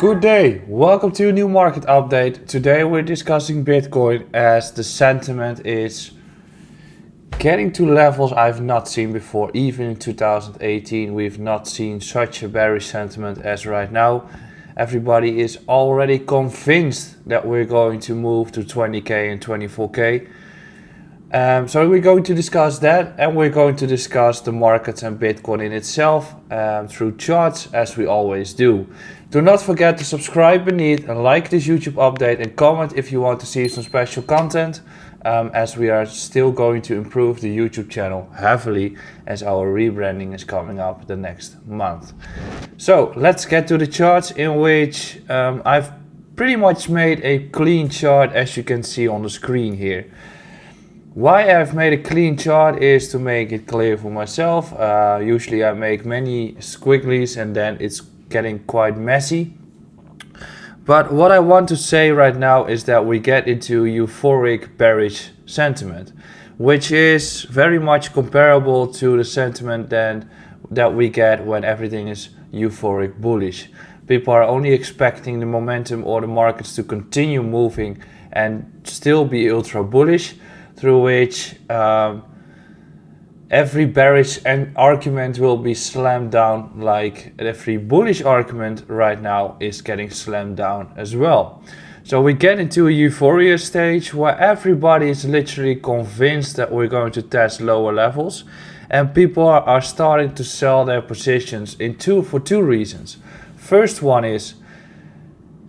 Good day, welcome to a new market update. Today we're discussing Bitcoin as the sentiment is getting to levels I've not seen before. Even in 2018 we've not seen such a bearish sentiment as right now. Everybody is already convinced that we're going to move to 20k and 24k. So we're going to discuss that, and we're going to discuss the markets and Bitcoin in itself through charts, as we always do. Do not forget to subscribe beneath and like this YouTube update, and comment if you want to see some special content, as we are still going to improve the YouTube channel heavily as our rebranding is coming up the next month. So let's get to the charts, in which I've pretty much made a clean chart, as you can see on the screen here. Why I've made a clean chart is to make it clear for myself. Usually I make many squigglies and then it's getting quite messy. But what I want to say right now is that we get into euphoric bearish sentiment, which is very much comparable to the sentiment that we get when everything is euphoric bullish. People are only expecting the momentum or the markets to continue moving and still be ultra bullish, through which every bearish argument will be slammed down, like every bullish argument right now is getting slammed down as well. So we get into a euphoria stage where everybody is literally convinced that we're going to test lower levels, and people are starting to sell their positions for two reasons. First one is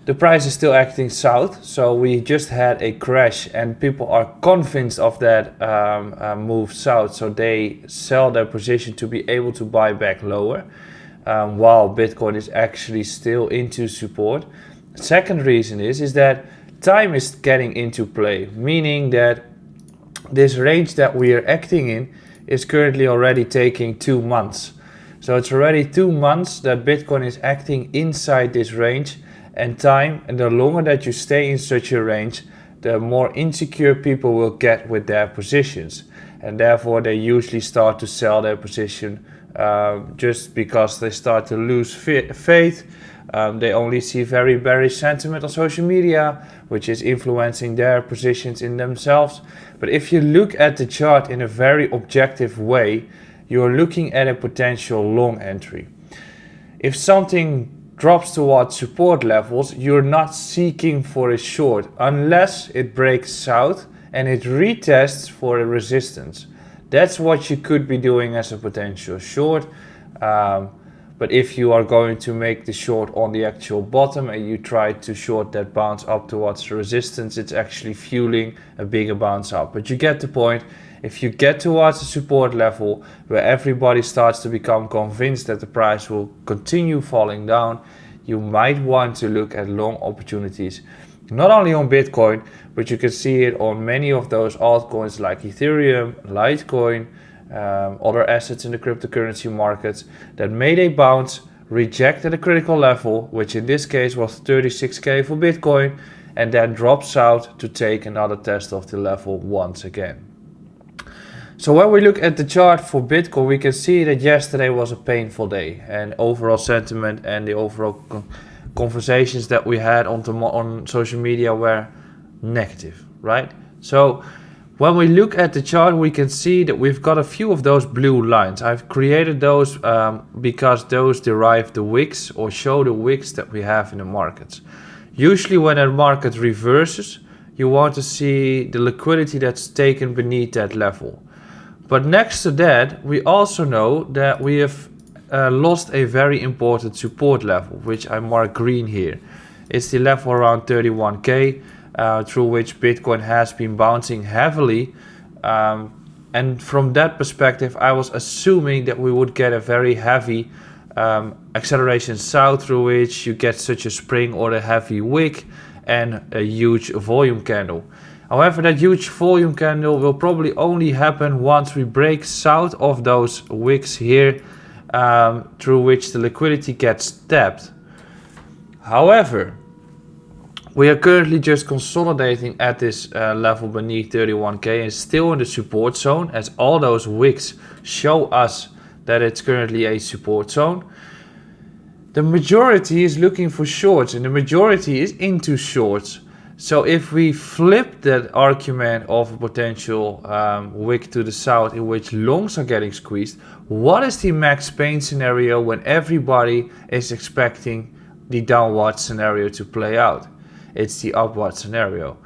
the price is still acting south, so we just had a crash and people are convinced of that move south, so they sell their position to be able to buy back lower, while Bitcoin is actually still into support. Second reason is that time is getting into play, meaning that this range that we are acting in is currently already taking 2 months. So it's already 2 months that Bitcoin is acting inside this range. And the longer that you stay in such a range, the more insecure people will get with their positions, and therefore they usually start to sell their position just because they start to lose faith. They only see very bearish sentiment on social media, which is influencing their positions in themselves. But if you look at the chart in a very objective way, you're looking at a potential long entry. If something drops towards support levels, you're not seeking for a short unless it breaks south and it retests for a resistance. That's what you could be doing as a potential short. But if you are going to make the short on the actual bottom and you try to short that bounce up towards the resistance, it's actually fueling a bigger bounce up. But you get the point. If you get towards the support level where everybody starts to become convinced that the price will continue falling down, you might want to look at long opportunities, not only on Bitcoin, but you can see it on many of those altcoins like Ethereum, Litecoin, other assets in the cryptocurrency markets that made a bounce, rejected a critical level, which in this case was 36k for Bitcoin, and then drops out to take another test of the level once again. So when we look at the chart for Bitcoin, we can see that yesterday was a painful day, and overall sentiment and the overall conversations that we had on social media were negative, right? So when we look at the chart, we can see that we've got a few of those blue lines. I've created those because those derive the wicks or show the wicks that we have in the markets. Usually when a market reverses, you want to see the liquidity that's taken beneath that level. But next to that, we also know that we have lost a very important support level, which I mark green here. It's the level around 31k, through which Bitcoin has been bouncing heavily. And from that perspective, I was assuming that we would get a very heavy acceleration south, through which you get such a spring or a heavy wick and a huge volume candle. However, that huge volume candle will probably only happen once we break south of those wicks here, through which the liquidity gets tapped. However, we are currently just consolidating at this level beneath 31k and still in the support zone, as all those wicks show us that it's currently a support zone. The majority is looking for shorts and the majority is into shorts. So if we flip that argument of a potential wick to the south in which longs are getting squeezed, what is the max pain scenario when everybody is expecting the downward scenario to play out? It's the upward scenario.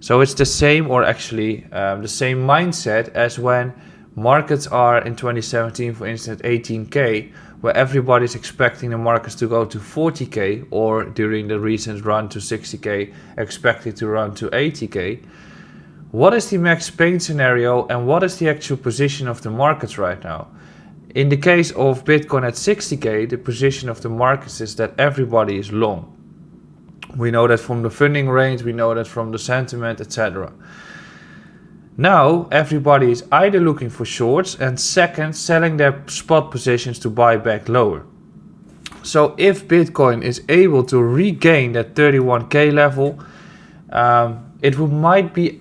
So it's the same, or actually the same mindset as when markets are in 2017, for instance, 18K, where everybody's expecting the markets to go to 40K, or during the recent run to 60K, expected to run to 80K. What is the max pain scenario and what is the actual position of the markets right now? In the case of Bitcoin at 60K, the position of the markets is that everybody is long. We know that from the funding range, we know that from the sentiment, etc. Now, everybody is either looking for shorts and second, selling their spot positions to buy back lower. So if Bitcoin is able to regain that 31K level, it might be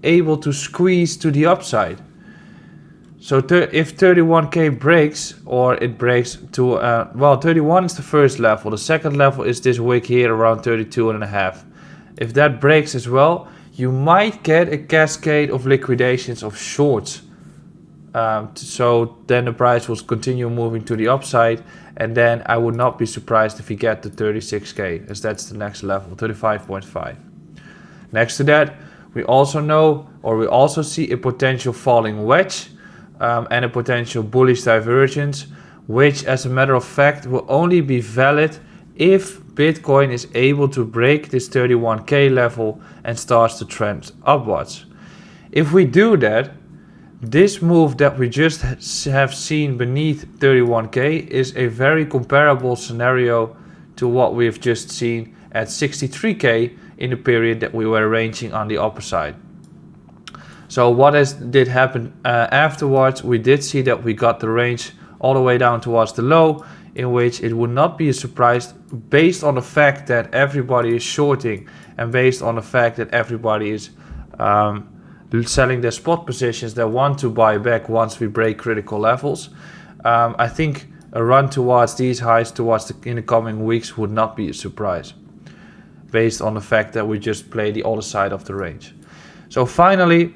able to squeeze to the upside. So if 31K breaks, or it breaks to, 31 is the first level. The second level is this wick here around 32.5. If that breaks as well, you might get a cascade of liquidations of shorts. So then the price will continue moving to the upside, and then I would not be surprised if you get to 36K, as that's the next level, 35.5. Next to that, we also know, or we also see a potential falling wedge and a potential bullish divergence, which as a matter of fact will only be valid if Bitcoin is able to break this 31K level and starts to trend upwards. If we do that, this move that we just have seen beneath 31K is a very comparable scenario to what we've just seen at 63K in the period that we were ranging on the upper side. So what did happen afterwards? We did see that we got the range all the way down towards the low, in which it would not be a surprise based on the fact that everybody is shorting and based on the fact that everybody is selling their spot positions that want to buy back once we break critical levels. I think a run towards these highs in the coming weeks would not be a surprise based on the fact that we just play the other side of the range. So finally,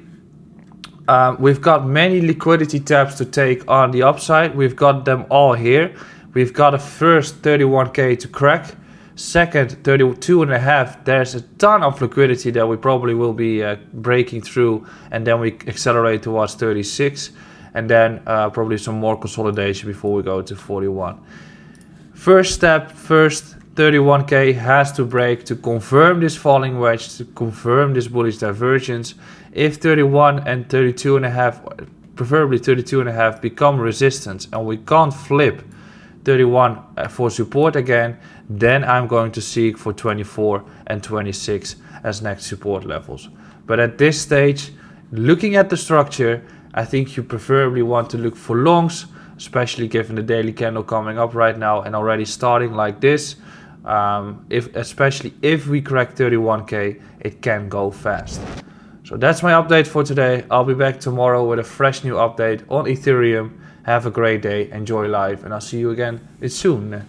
we've got many liquidity taps to take on the upside. We've got them all here. We've got a first 31K to crack, second 32.5. There's a ton of liquidity that we probably will be breaking through, and then we accelerate towards 36, and then probably some more consolidation before we go to 41. First step, first 31K has to break to confirm this falling wedge, to confirm this bullish divergence. If 31 and 32.5, preferably 32.5, become resistance and we can't flip 31 for support again, then I'm going to seek for 24 and 26 as next support levels. But at this stage, looking at the structure, I think you preferably want to look for longs, especially given the daily candle coming up right now and already starting like this. Especially if we crack 31K, it can go fast. So that's my update for today. I'll be back tomorrow with a fresh new update on Ethereum. Have a great day, enjoy life, and I'll see you again soon.